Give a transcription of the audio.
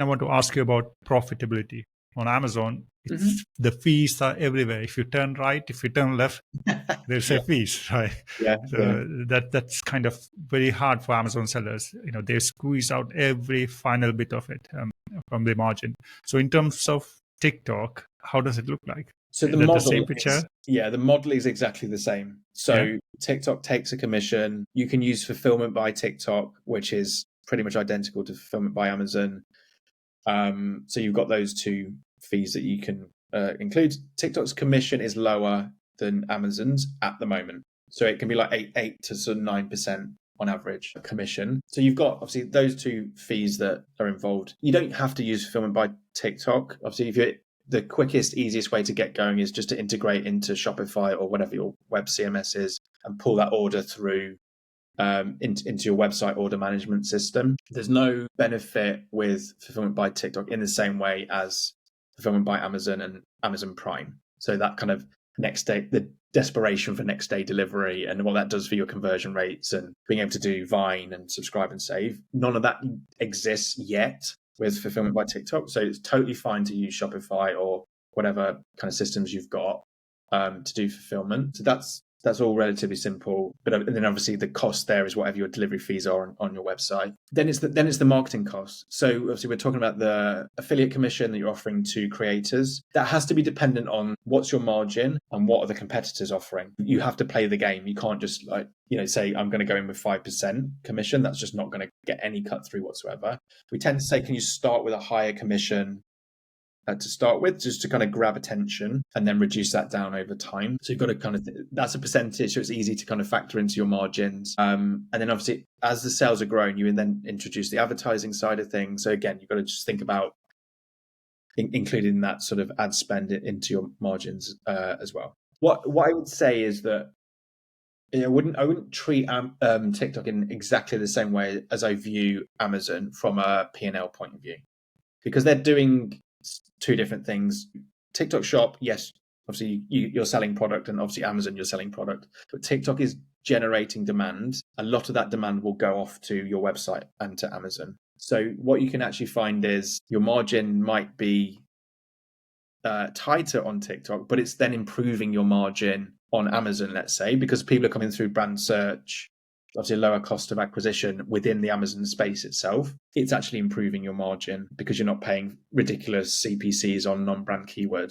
I want to ask you about profitability. On Amazon, the fees are everywhere. If you turn right, if you turn left, there's a fees, right? That's kind of very hard for Amazon sellers. They squeeze out every final bit of it from the margin. So in terms of TikTok, how does it look like? So the same picture? The model is exactly the same. So TikTok takes a commission. You can use fulfillment by TikTok, which is pretty much identical to fulfillment by Amazon. So you've got those two fees that you can include. TikTok's commission is lower than Amazon's at the moment. So it can be like 8 to sort of 9% on average commission. So you've got obviously those two fees that are involved. You don't have to use fulfillment by TikTok. Obviously, the quickest, easiest way to get going is just to integrate into Shopify or whatever your web CMS is and pull that order through into your website order management system. There's no benefit with fulfillment by TikTok in the same way as fulfillment by Amazon and Amazon Prime. So that kind of next day, the desperation for next day delivery and what that does for your conversion rates and being able to do Vine and subscribe and save, none of that exists yet with fulfillment by TikTok. So it's totally fine to use Shopify or whatever kind of systems you've got to do fulfillment. So that's all relatively simple. But then obviously the cost there is whatever your delivery fees are on your website. Then it's the marketing cost. So obviously we're talking about the affiliate commission that you're offering to creators. That has to be dependent on what's your margin and what are the competitors offering. You have to play the game. You can't just say I'm going to go in with 5% commission. That's just not going to get any cut through whatsoever. We tend to say, can you start with a higher commission to start with, just to kind of grab attention and then reduce that down over time. So you've got to kind of, that's a percentage, so it's easy to kind of factor into your margins. And then obviously as the sales are growing, you then introduce the advertising side of things. So again, you've got to just think about including that sort of ad spend into your margins as well. What I would say is that I wouldn't treat TikTok in exactly the same way as I view Amazon from a P&L point of view, because they're doing two different things. TikTok Shop, yes, obviously you're selling product, and obviously Amazon, you're selling product. But TikTok is generating demand. A lot of that demand will go off to your website and to Amazon. So what you can actually find is your margin might be tighter on TikTok, but it's then improving your margin on Amazon, let's say, because people are coming through brand search, obviously a lower cost of acquisition within the Amazon space itself. It's actually improving your margin because you're not paying ridiculous CPCs on non-brand keywords.